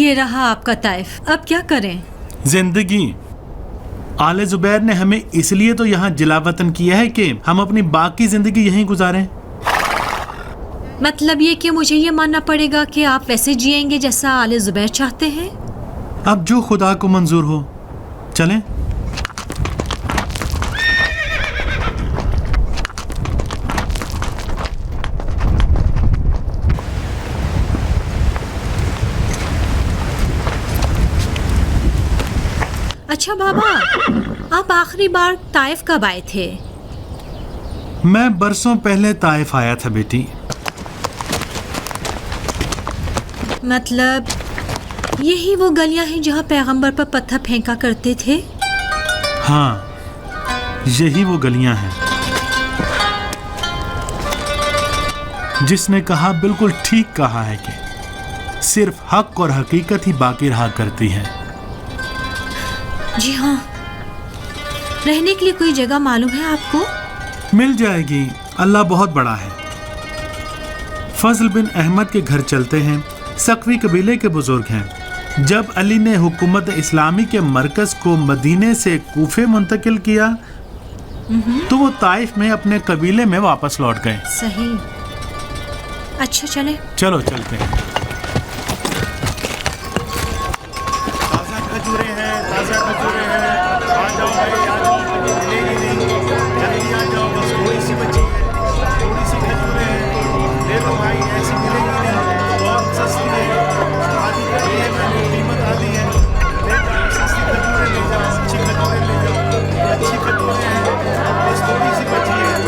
یہ رہا آپ کا طائف، اب کیا کریں؟ زندگی آل زبیر نے ہمیں اس لیے تو یہاں جلا وطن کیا ہے کہ ہم اپنی باقی زندگی یہیں گزاریں۔ مطلب یہ کہ مجھے یہ ماننا پڑے گا کہ آپ ویسے جئیں گے جیسا آل زبیر چاہتے ہیں؟ اب جو خدا کو منظور ہو، چلیں۔ اچھا بابا، آپ آخری بار طائف کب آئے تھے؟ میں برسوں پہلے طائف آیا تھا بیٹی۔ مطلب یہی وہ گلیاں ہیں جہاں پیغمبر پر پتھر پھینکا کرتے تھے؟ ہاں، یہی وہ گلیاں ہیں۔ جس نے کہا بالکل ٹھیک کہا ہے کہ صرف حق اور حقیقت ہی باقی رہا کرتی ہے۔ جی ہاں، رہنے کے لیے کوئی جگہ معلوم ہے آپ کو؟ مل جائے گی، اللہ بہت بڑا ہے۔ فضل بن احمد کے گھر چلتے ہیں، سقفی قبیلے کے بزرگ ہیں۔ جب علی نے حکومت اسلامی کے مرکز کو مدینے سے کوفے منتقل کیا تو وہ طائف میں اپنے قبیلے میں واپس لوٹ گئے۔ صحیح، اچھا چلیں۔ چلو چلتے ہیں۔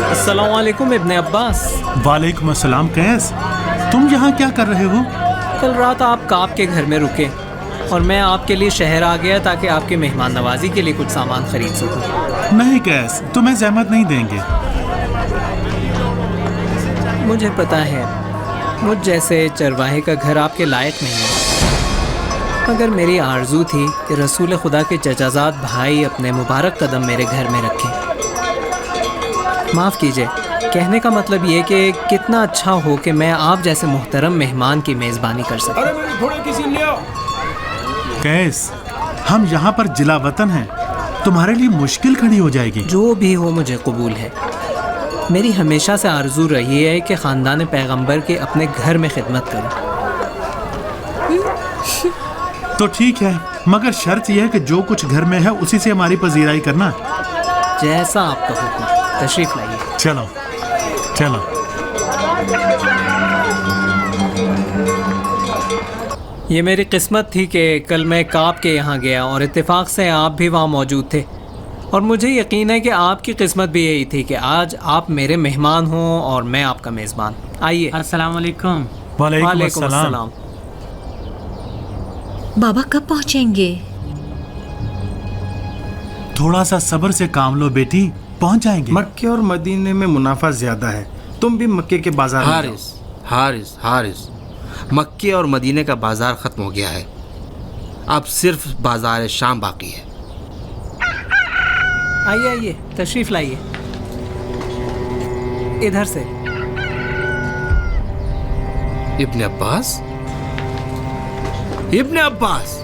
السلام علیکم ابن عباس۔ وعلیکم السلام۔ قیس، تم یہاں کیا کر رہے ہو؟ کل رات آپ کعب کے گھر میں رکے اور میں آپ کے لیے شہر آ گیا تاکہ آپ کے مہمان نوازی کے لیے کچھ سامان خرید سکوں۔ نہیں قیس، تمہیں زحمت نہیں دیں گے۔ مجھے پتا ہے مجھ جیسے چرواہے کا گھر آپ کے لائق نہیں ہے، مگر میری آرزو تھی کہ رسول خدا کے چچازاد بھائی اپنے مبارک قدم میرے گھر میں رکھیں۔ معاف کیجئے، کہنے کا مطلب یہ کہ کتنا اچھا ہو کہ میں آپ جیسے محترم مہمان کی میزبانی کر سکوں۔ قیس، ہم یہاں پر جلا وطن ہیں، تمہارے لیے مشکل کھڑی ہو جائے گی۔ جو بھی ہو مجھے قبول ہے۔ میری ہمیشہ سے آرزو رہی ہے کہ خاندان پیغمبر کے اپنے گھر میں خدمت کروں۔ تو ٹھیک ہے، مگر شرط یہ ہے کہ جو کچھ گھر میں ہے اسی سے ہماری پذیرائی کرنا۔ جیسا آپ کا حکم، تشریف لائیے۔ چلو چلو۔ یہ میری قسمت تھی کہ کل میں کعب کے یہاں گیا اور اتفاق سے آپ بھی وہاں موجود تھے، اور مجھے یقین ہے کہ آپ کی قسمت بھی یہی تھی کہ آج آپ میرے مہمان ہوں اور میں آپ کا میزبان۔ آئیے۔ السلام علیکم۔ وعلیکم السلام۔ بابا کب پہنچیں گے؟ تھوڑا سا صبر سے کام لو بیٹی، پہنچ جائیں گے۔ مکے اور مدینے میں منافع زیادہ ہے، تم بھی مکے کے بازار میں جاؤ۔ حارث، مکے اور مدینے کا بازار ختم ہو گیا ہے، اب صرف بازار شام باقی ہے۔ آئیے آئیے، تشریف لائیے۔ ادھر سے۔ ابن عباس، ابن عباس،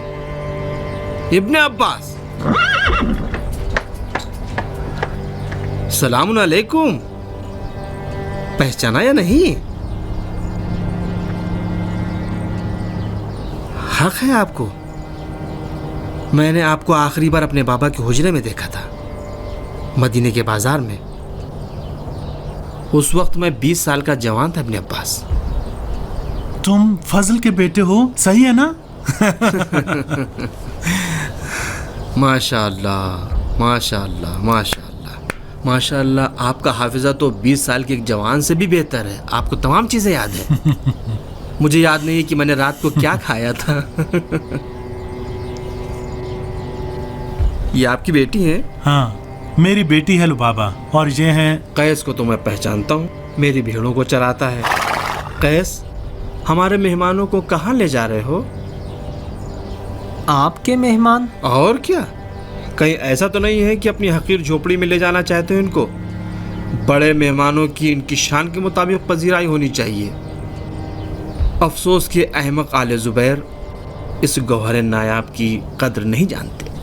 ابن عباس، سلام علیکم۔ پہچانا یا نہیں؟ حق ہے آپ کو، میں نے آپ کو آخری بار اپنے بابا کے حجرے میں دیکھا تھا، مدینے کے بازار میں۔ اس وقت میں 20 سال کا جوان تھا ابن عباس۔ تم فضل کے بیٹے ہو، صحیح ہے نا؟ ماشاء اللہ، ماشاء اللہ، ماشاء اللہ، ماشاء اللہ، آپ کا حافظہ تو 20 سال کے ایک جوان سے بھی بہتر ہے، آپ کو تمام چیزیں یاد ہیں۔ مجھے یاد نہیں ہے کہ میں نے رات کو کیا کھایا تھا۔ یہ آپ کی بیٹی ہیں؟ ہاں، میری بیٹی ہے لبابہ، اور یہ ہیں قیس کو تو میں پہچانتا ہوں، میری بھیڑوں کو چراتا ہے۔ قیس، ہمارے مہمانوں کو کہاں لے جا رہے ہو؟ آپ کے مہمان؟ اور کیا، کہیں ایسا تو نہیں ہے کہ اپنی حقیر جھوپڑی میں لے جانا چاہتے ہو ان کو؟ بڑے مہمانوں کی ان کی شان کے مطابق پذیرائی ہونی چاہیے۔ افسوس کہ احمق آل زبیر اس گوہر نایاب کی قدر نہیں جانتے.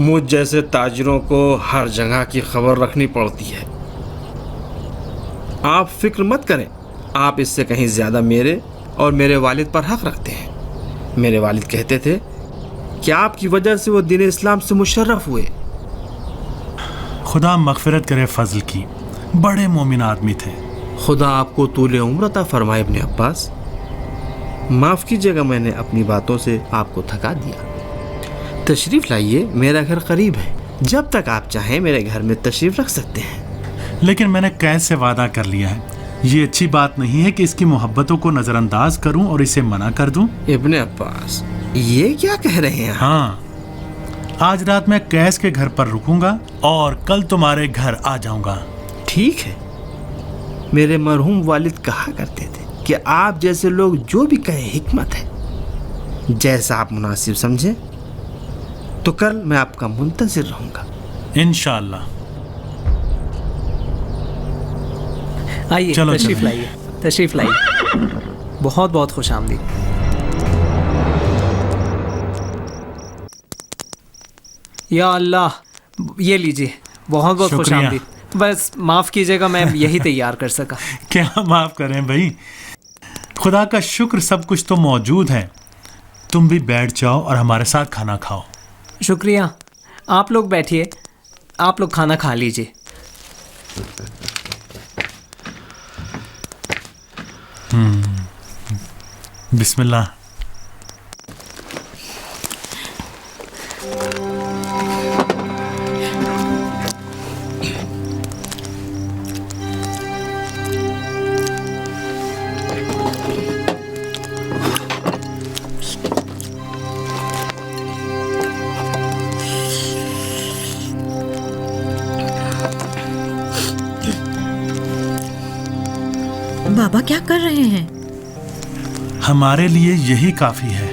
مجھ جیسے تاجروں کو ہر جگہ کی خبر رکھنی پڑتی ہے. آپ فکر مت کریں، آپ اس سے کہیں زیادہ میرے اور میرے والد پر حق رکھتے ہیں. میرے والد کہتے تھے کہ آپ کی وجہ سے وہ دین اسلام سے مشرف ہوئے. خدا مغفرت کرے فضل کی، بڑے مومن آدمی تھے. خدا آپ کو طول عمر عطا فرمائے ابن عباس. معاف کیجیے گا میں نے اپنی باتوں سے آپ کو تھکا دیا. تشریف لائیے، میرا گھر قریب ہے. جب تک آپ چاہیں میرے گھر میں تشریف رکھ سکتے ہیں. لیکن میں نے قید سے وعدہ کر لیا ہے. یہ اچھی بات نہیں ہے کہ اس کی محبتوں کو نظر انداز کروں اور اسے منع کر دوں. ابن عباس یہ کیا کہہ رہے ہیں؟ ہاں، آج رات میں قیس کے گھر پر رکوں گا اور کل تمہارے گھر آ جاؤں گا. ٹھیک ہے. میرے مرحوم والد کہا کرتے تھے کہ آپ جیسے لوگ جو بھی کہیں حکمت ہے. جیسا آپ مناسب سمجھیں. تو کل میں آپ کا منتظر رہوں گا. انشاءاللہ. آئیے چلو تشریف چلو. لائیے، تشریف لائیے. بہت بہت خوش آمدید. یا اللہ، یہ لیجیے. بہت بہت خوش شکریہ. آمدید. بس معاف کیجیے گا، میں یہی تیار کر سکا. کیا معاف کریں بھائی، خدا کا شکر سب کچھ تو موجود ہے. تم بھی بیٹھ جاؤ اور ہمارے ساتھ کھانا کھاؤ. شکریہ. آپ لوگ بیٹھیے، آپ لوگ کھانا کھا لیجیے. بسم اللہ. بابا کیا کر رہے ہیں؟ ہمارے لیے یہی کافی ہے.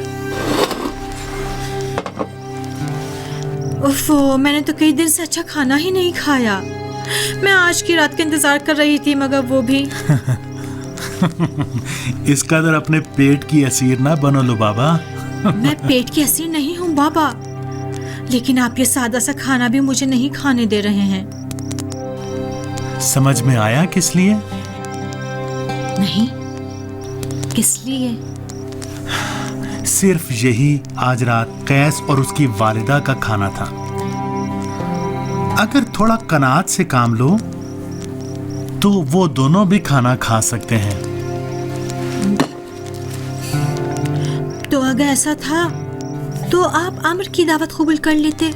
اوفو، میں نے تو کئی دن سے اچھا کھانا ہی نہیں کھایا. میں آج کی رات کا انتظار کر رہی تھی، مگر وہ بھی. اس قدر اپنے پیٹ کی اسیر نہ بنو لو بابا. میں پیٹ کی اسیر نہیں ہوں بابا، لیکن آپ یہ سادہ سا کھانا بھی مجھے نہیں کھانے دے رہے ہیں. سمجھ میں آیا کس لیے؟ نہیں، کس لیے؟ صرف یہی آج رات قیس اور اس کی والدہ کا کھانا تھا. اگر تھوڑا قناعت سے کام لو تو وہ دونوں بھی کھانا کھا سکتے ہیں. تو اگر ایسا تھا تو آپ عامر کی دعوت قبول کر لیتے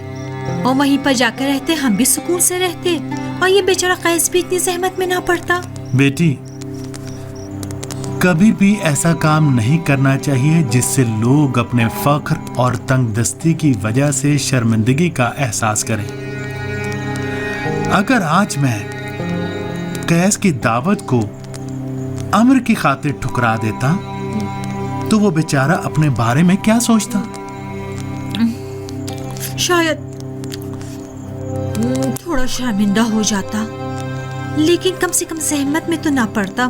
اور وہیں پر جا کر رہتے، ہم بھی سکون سے رہتے اور یہ بیچارہ قیس بھی اتنی زحمت میں نہ پڑتا. بیٹی، کبھی بھی ایسا کام نہیں کرنا چاہیے جس سے لوگ اپنے فخر اور تنگ دستی کی وجہ سے شرمندگی کا احساس کریں. اگر آج میں قیس کی دعوت کو امر کی خاطر ٹھکرا دیتا تو وہ بیچارہ اپنے بارے میں کیا سوچتا؟ شاید تھوڑا شرمندہ ہو جاتا، لیکن کم سے کم زحمت میں تو نہ پڑتا.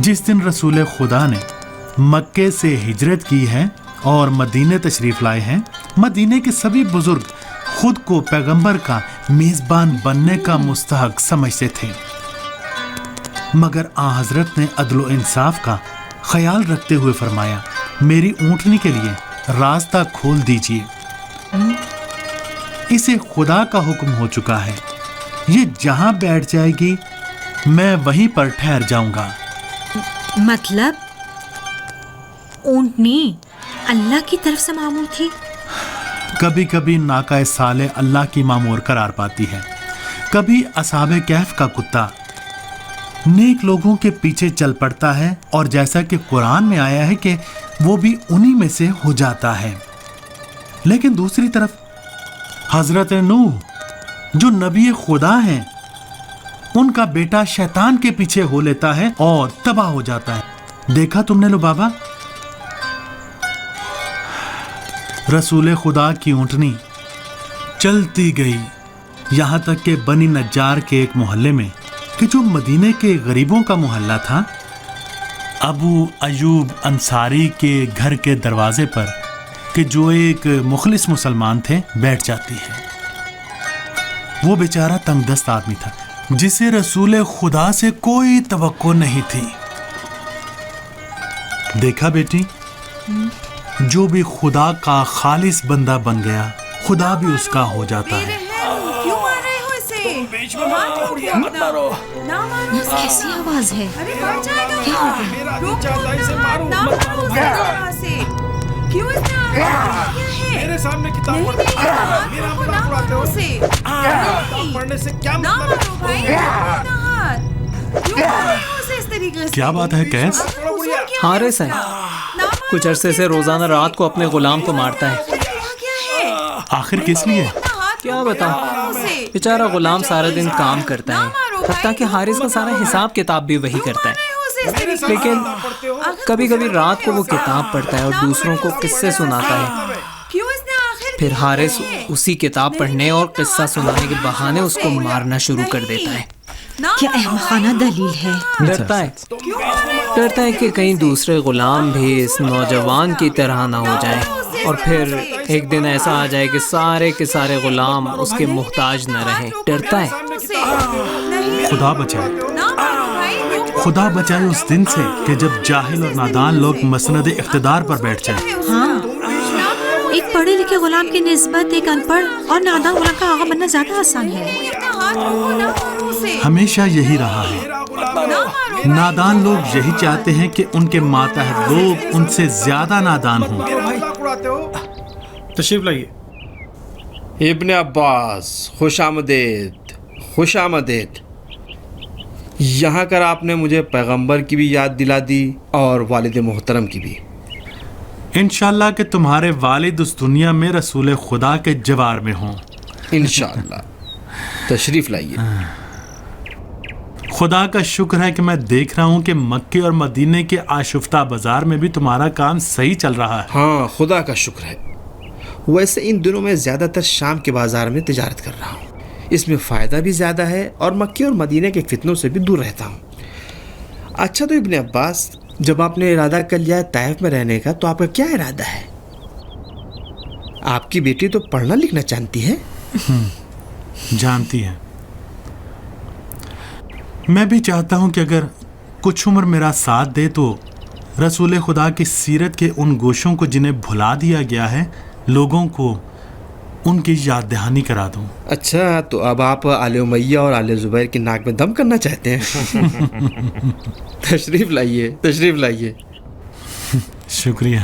جس دن رسول خدا نے مکے سے ہجرت کی ہے اور مدینے تشریف لائے ہیں، مدینے کے سبھی بزرگ خود کو پیغمبر کا میزبان بننے کا مستحق سمجھتے تھے، مگر آن حضرت نے عدل و انصاف کا خیال رکھتے ہوئے فرمایا، میری اونٹنی کے لیے راستہ کھول دیجیے. اسے خدا کا حکم ہو چکا ہے، یہ جہاں بیٹھ جائے گی میں وہیں پر ٹھہر جاؤں گا. مطلب اونٹنی اللہ کی طرف سے معمور تھی؟ کبھی کبھی ناقہ صالح اللہ کی مامور قرار پاتی ہے، کبھی اصحاب کہف کا کتا نیک لوگوں کے پیچھے چل پڑتا ہے، اور جیسا کہ قرآن میں آیا ہے کہ وہ بھی انہی میں سے ہو جاتا ہے. لیکن دوسری طرف حضرت نوح جو نبی خدا ہیں، ان کا بیٹا شیطان کے پیچھے ہو لیتا ہے اور تباہ ہو جاتا ہے. دیکھا تم نے لو بابا، رسول خدا کی اونٹنی چلتی گئی یہاں تک کہ بنی نجار کے ایک محلے میں کہ جو مدینے کے غریبوں کا محلہ تھا، ابو ایوب انصاری کے گھر کے دروازے پر کہ جو ایک مخلص مسلمان تھے بیٹھ جاتی ہے۔ وہ بیچارہ تنگ دست آدمی تھا جسے رسول خدا سے کوئی توقع نہیں تھی۔ دیکھا بیٹی، جو بھی خدا کا خالص بندہ بن گیا خدا بھی اس کا ہو جاتا ہے۔ کیوں مار رہے ہو اسے؟ مت مارو۔ کیسی آواز ہے؟ کیا ہو گیا؟ کیوں اس نے میرے سامنے کتاب پڑھتے ہو؟ کتاب پڑھنے سے کیا مطلب کیا بات ہے قیس؟ حارث ہے، کچھ عرصے سے روزانہ رات کو اپنے غلام کو مارتا ہے۔ آخر کس لیے؟ کیا بتاؤں، بیچارہ غلام سارا دن کام کرتا ہے، حتیٰ کہ حارث کا سارا حساب کتاب بھی وہی کرتا ہے، لیکن کبھی کبھی رات کو وہ کتاب پڑھتا ہے اور دوسروں کو قصے سناتا ہے۔ پھر حارث اسی کتاب پڑھنے اور قصہ سنانے کے بہانے اس کو مارنا شروع کر دیتا ہے۔ کیا احمقانہ دلیل ہے؟ ڈرتا ہے کہ کہیں دوسرے غلام بھی اس نوجوان کی طرح نہ ہو جائیں اور پھر ایک دن ایسا آ جائے کہ سارے کے سارے غلام اس کے محتاج نہ رہیں۔ ڈرتا ہے۔ خدا بچائے، خدا بچائے اس دن سے کہ جب جاہل اور نادان لوگ مسند اقتدار پر بیٹھ جائیں۔ ہاں، ایک پڑھے لکھے غلام کی نسبت ایک ان پڑھ اور نادان غلام کا آغا بننا زیادہ آسان ہے۔ ہمیشہ یہی رہا ہے، نادان لوگ یہی چاہتے ہیں کہ ان کے ماتحت لوگ ان سے زیادہ نادان ہوں۔ تشریف لائیے۔ ابن عباس، خوش آمدید، خوش آمدید۔ یہاں کر آپ نے مجھے پیغمبر کی بھی یاد دلا دی اور والد محترم کی بھی۔ انشاءاللہ کہ تمہارے والد اس دنیا میں رسول خدا کے جوار میں ہوں۔ انشاءاللہ۔ تشریف لائیے۔ خدا کا شکر ہے کہ میں دیکھ رہا ہوں کہ مکے اور مدینے کے آشفتہ بازار میں بھی تمہارا کام صحیح چل رہا ہے۔ ہاں، خدا کا شکر ہے۔ ویسے ان دنوں میں زیادہ تر شام کے بازار میں تجارت کر رہا ہوں، اس میں فائدہ بھی زیادہ ہے اور مکے اور مدینے کے فتنوں سے بھی دور رہتا ہوں۔ اچھا، تو ابن عباس، جب آپ نے ارادہ کر لیا ہے طائف میں رہنے کا، تو آپ کا کیا ارادہ ہے؟ آپ کی بیٹی تو پڑھنا لکھنا جانتی ہے۔ جانتی ہے۔ میں بھی چاہتا ہوں کہ اگر کچھ عمر میرا ساتھ دے تو رسول خدا کی سیرت کے ان گوشوں کو جنہیں بھلا دیا گیا ہے، لوگوں کو ان کی یاد دہانی کرا دوں۔ اچھا، تو اب آپ آل امیہ اور آل زبیر کی ناک میں دم کرنا چاہتے ہیں؟ تشریف لائیے، تشریف لائیے۔ شکریہ۔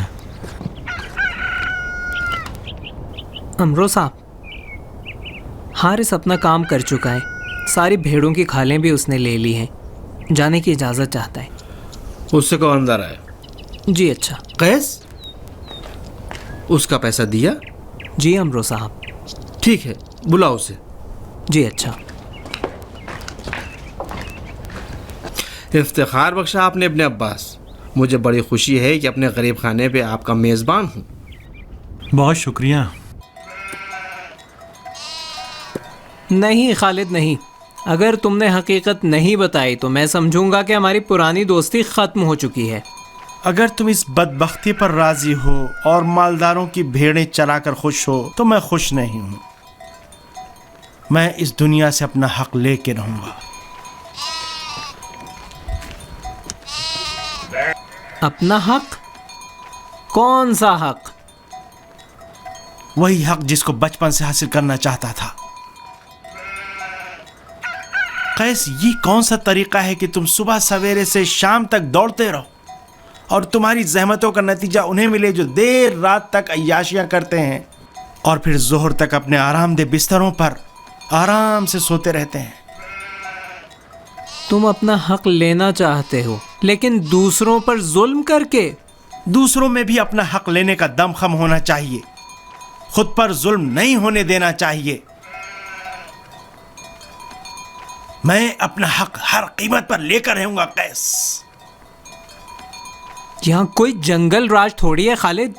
امرو صاحب، حارث اپنا کام کر چکا ہے، ساری بھیڑوں کی کھالیں بھی اس نے لے لی ہیں، جانے کی اجازت چاہتا ہے۔ اس سے کون اندر آئے؟ جی اچھا۔ قیس، اس کا پیسہ دیا؟ جی امرو صاحب۔ ٹھیک ہے، بلاؤ اسے۔ جی اچھا۔ افتخار بخشا آپ نے ابن عباس، مجھے بڑی خوشی ہے کہ اپنے غریب خانے پہ آپ کا میزبان ہوں۔ بہت شکریہ۔ نہیں خالد نہیں، اگر تم نے حقیقت نہیں بتائی تو میں سمجھوں گا کہ ہماری پرانی دوستی ختم ہو چکی ہے۔ اگر تم اس بدبختی پر راضی ہو اور مالداروں کی بھیڑیں چلا کر خوش ہو تو میں خوش نہیں ہوں۔ میں اس دنیا سے اپنا حق لے کے رہوں گا۔ اپنا حق؟ کون سا حق؟ وہی حق جس کو بچپن سے حاصل کرنا چاہتا تھا۔ قیس، یہ کون سا طریقہ ہے کہ تم صبح سویرے سے شام تک دوڑتے رہو اور تمہاری زحمتوں کا نتیجہ انہیں ملے جو دیر رات تک عیاشیاں کرتے ہیں اور پھر ظہر تک اپنے آرام دہ بستروں پر آرام سے سوتے رہتے ہیں؟ تم اپنا حق لینا چاہتے ہو لیکن دوسروں پر ظلم کر کے۔ دوسروں میں بھی اپنا حق لینے کا دم خم ہونا چاہیے، خود پر ظلم نہیں ہونے دینا چاہیے۔ میں اپنا حق ہر قیمت پر لے کر رہوں گا قیس۔ یہاں کوئی جنگل راج تھوڑی ہے خالد،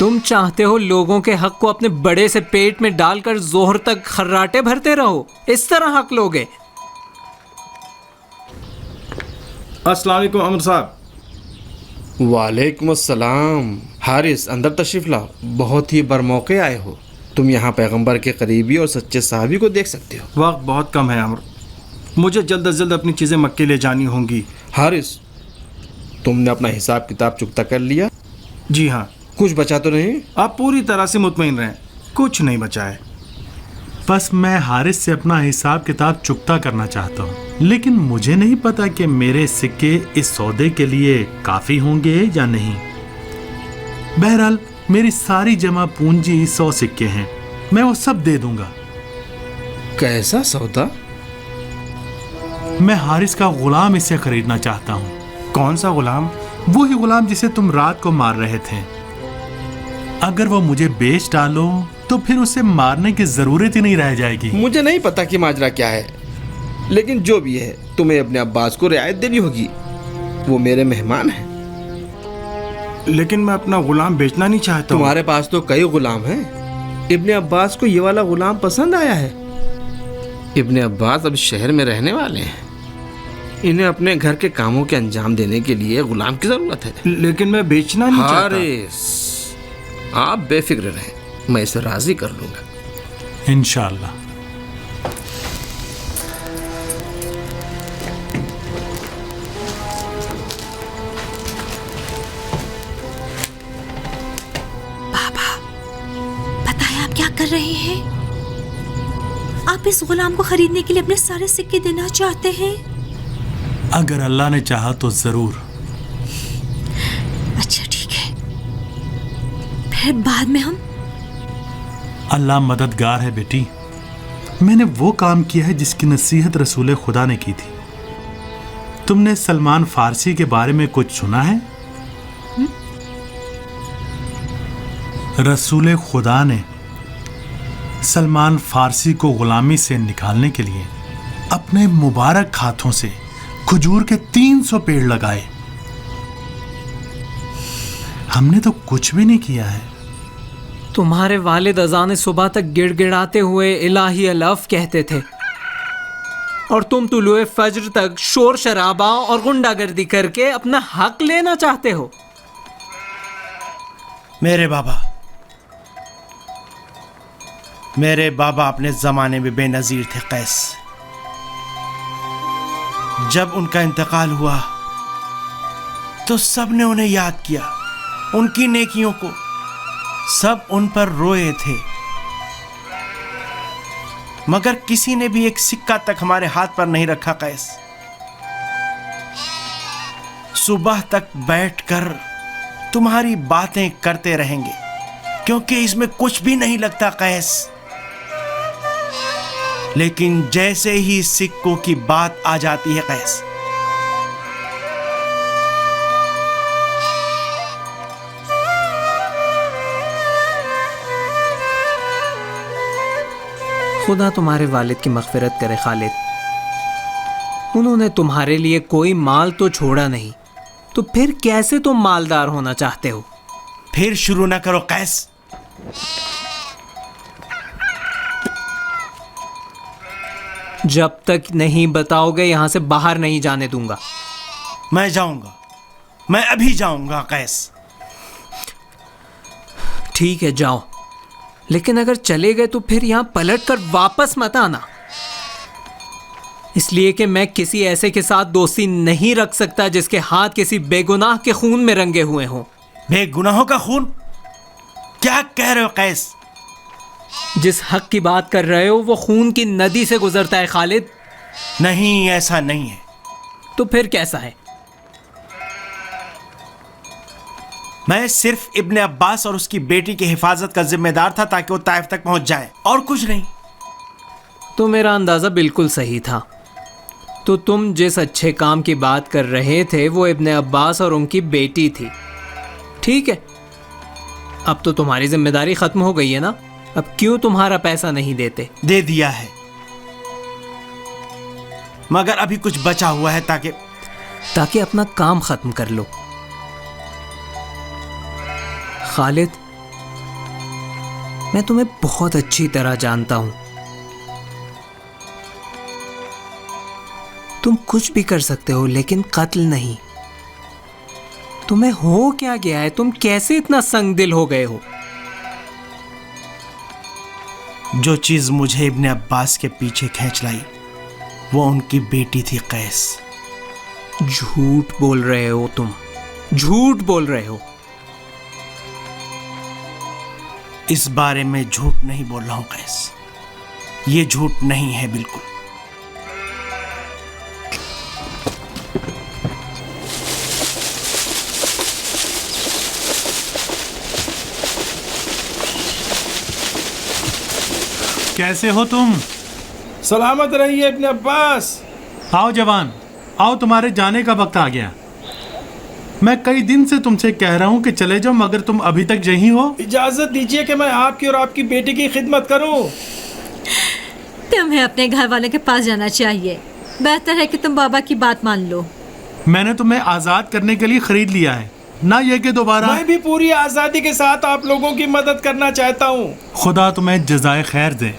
تم چاہتے ہو لوگوں کے حق کو اپنے بڑے سے پیٹ میں ڈال کر ظہر تک خراٹے بھرتے رہو؟ اس طرح حق لوگے؟ السلام علیکم عمر صاحب۔ وعلیکم السلام۔ حارث، اندر تشریف لاؤ، بہت ہی برموقع آئے ہو۔ تم یہاں پیغمبر کے قریبی اور سچے صحابی کو دیکھ سکتے ہو۔ وقت بہت کم ہے عمر، مجھے جلد از جلد اپنی چیزیں مکے لے جانی ہوں گی۔ حارث، تم نے اپنا حساب کتاب چکتا کر لیا؟ جی ہاں۔ کچھ بچا تو نہیں؟ آپ پوری طرح سے مطمئن رہیں، کچھ نہیں بچا ہے۔ بس میں حارث سے اپنا حساب کتاب چکتا کرنا چاہتا ہوں، لیکن مجھے نہیں پتا کہ میرے سکے اس سودے کے لیے کافی ہوں گے یا نہیں۔ بہرحال میری ساری جمع پونجی 100 سکے ہیں، میں وہ سب دے دوں گا۔ کیسا سودا؟ میں حارث کا غلام اسے خریدنا چاہتا ہوں۔ کون سا غلام؟ وہی غلام جسے تم رات کو مار رہے تھے۔ اگر وہ مجھے بیچ ڈالو تو پھر اسے مارنے کی ضرورت ہی نہیں رہ جائے گی۔ مجھے نہیں پتا کہ ماجرا کیا ہے، لیکن جو بھی ہے تمہیں ابن عباس کو رعایت دینی ہوگی، وہ میرے مہمان ہیں۔ لیکن میں اپنا غلام بیچنا نہیں چاہتا ہوں۔ تمہارے پاس تو کئی غلام ہیں، ابن عباس کو یہ والا غلام پسند آیا ہے۔ ابن عباس اب شہر میں رہنے والے ہیں، انہیں اپنے گھر کے کاموں کے انجام دینے کے لیے غلام کی ضرورت ہے۔ لیکن میں بیچنا نہیں چاہتا۔ حارث، آپ بے فکر رہیں، میں اسے راضی کر لوں گا۔ انشاءاللہ۔ بابا، پتہ ہے آپ کیا کر رہے ہیں؟ آپ اس غلام کو خریدنے کے لیے اپنے سارے سکے دینا چاہتے ہیں؟ اگر اللہ نے چاہا تو ضرور۔ اچھا ٹھیک ہے، پھر بعد میں ہم… اللہ مددگار ہے بیٹی۔ میں نے وہ کام کیا ہے جس کی نصیحت رسول خدا نے کی تھی۔ تم نے سلمان فارسی کے بارے میں کچھ سنا ہے؟ رسول خدا نے سلمان فارسی کو غلامی سے نکالنے کے لیے اپنے مبارک ہاتھوں سے کھجور کے 300 پیڑ لگائے۔ ہم نے تو کچھ بھی نہیں کیا ہے۔ تمہارے والد اذان صبح تک گڑ گڑاتے ہوئے الہی الف کہتے تھے، اور تم طلوع فجر تک شور شرابہ اور غنڈہ گردی کر کے اپنا حق لینا چاہتے ہو۔ میرے بابا اپنے زمانے میں بے نظیر تھے قیس۔ جب ان کا انتقال ہوا تو سب نے انہیں یاد کیا، ان کی نیکیوں کو، سب ان پر روئے تھے، مگر کسی نے بھی ایک سکہ تک ہمارے ہاتھ پر نہیں رکھا قیس۔ صبح تک بیٹھ کر تمہاری باتیں کرتے رہیں گے، کیونکہ اس میں کچھ بھی نہیں لگتا قیس، لیکن جیسے ہی سکوں کی بات آ جاتی ہے قیس، خدا تمہارے والد کی مغفرت کرے خالد، انہوں نے تمہارے لیے کوئی مال تو چھوڑا نہیں، تو پھر کیسے تم مالدار ہونا چاہتے ہو؟ پھر شروع نہ کرو قیس۔ جب تک نہیں بتاؤ گے یہاں سے باہر نہیں جانے دوں گا۔ میں جاؤں گا، میں ابھی جاؤں گا قیس۔ ٹھیک ہے جاؤ، لیکن اگر چلے گئے تو پھر یہاں پلٹ کر واپس مت آنا، اس لیے کہ میں کسی ایسے کے ساتھ دوستی نہیں رکھ سکتا جس کے ہاتھ کسی بے گناہ کے خون میں رنگے ہوئے ہوں۔ بے گناہوں کا خون؟ کیا کہہ رہے ہو قیس؟ جس حق کی بات کر رہے ہو وہ خون کی ندی سے گزرتا ہے خالد۔ نہیں، ایسا نہیں ہے۔ تو پھر کیسا ہے؟ میں صرف ابن عباس اور اس کی بیٹی کی حفاظت کا ذمہ دار تھا تاکہ وہ طائف تک پہنچ جائے، اور کچھ نہیں۔ تو میرا اندازہ بالکل صحیح تھا۔ تو تم جس اچھے کام کی بات کر رہے تھے وہ ابن عباس اور ان کی بیٹی تھی، ٹھیک ہے؟ اب تو تمہاری ذمہ داری ختم ہو گئی ہے نا، اب کیوں تمہارا پیسہ نہیں دیتے؟ دے دیا ہے، مگر ابھی کچھ بچا ہوا ہے تاکہ اپنا کام ختم کر لو۔ خالد، میں تمہیں بہت اچھی طرح جانتا ہوں. تم کچھ بھی کر سکتے ہو لیکن قتل نہیں. تمہیں ہو کیا گیا ہے؟ تم کیسے اتنا سنگ دل ہو گئے ہو؟ جو چیز مجھے ابن عباس کے پیچھے کھینچ لائی وہ ان کی بیٹی تھی قیس. جھوٹ بول رہے ہو تم، جھوٹ بول رہے ہو. اس بارے میں جھوٹ نہیں بول رہا ہوں قیس، یہ جھوٹ نہیں ہے بالکل. کیسے ہو تم؟ سلامت رہیے ابن عباس. آؤ جوان، آؤ، تمہارے جانے کا وقت آ گیا. میں کئی دن سے تم سے کہہ رہا ہوں کہ چلے جاؤ مگر تم ابھی تک یہیں ہو. اجازت دیجیے کہ میں آپ کی اور آپ کی بیٹی کی خدمت کروں. تمہیں اپنے گھر والے کے پاس جانا چاہیے. بہتر ہے کہ تم بابا کی بات مان لو. میں نے تمہیں آزاد کرنے کے لیے خرید لیا ہے، نہ یہ کہ دوبارہ. میں بھی پوری آزادی کے ساتھ آپ لوگوں کی مدد کرنا چاہتا ہوں. خدا تمہیں جزائے خیر دے.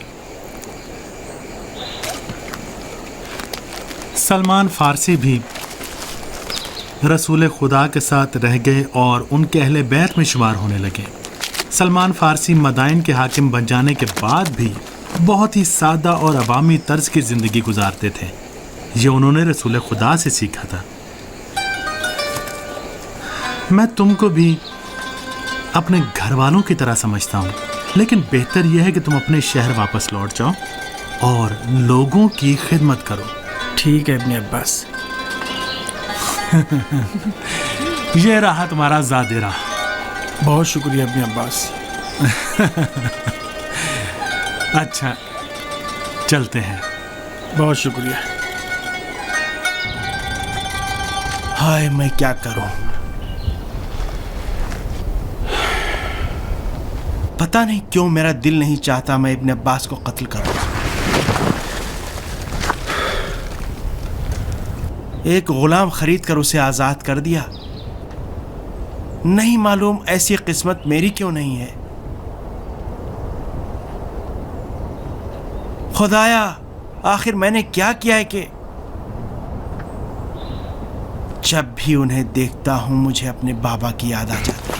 سلمان فارسی بھی رسول خدا کے ساتھ رہ گئے اور ان کے اہل بیت میں شمار ہونے لگے. سلمان فارسی مدائن کے حاکم بن جانے کے بعد بھی بہت ہی سادہ اور عوامی طرز کی زندگی گزارتے تھے. یہ انہوں نے رسول خدا سے سیکھا تھا. میں تم کو بھی اپنے گھر والوں کی طرح سمجھتا ہوں، لیکن بہتر یہ ہے کہ تم اپنے شہر واپس لوٹ جاؤ اور لوگوں کی خدمت کرو. ٹھیک ہے ابن عباس. یہ رہا تمہارا زادرہ. بہت شکریہ ابن عباس. اچھا چلتے ہیں. بہت شکریہ. ہائے میں کیا کروں، پتہ نہیں کیوں میرا دل نہیں چاہتا میں ابن عباس کو قتل کروں. ایک غلام خرید کر اسے آزاد کر دیا. نہیں معلوم ایسی قسمت میری کیوں نہیں ہے. خدایا آخر میں نے کیا کیا ہے کہ جب بھی انہیں دیکھتا ہوں مجھے اپنے بابا کی یاد آ جاتی.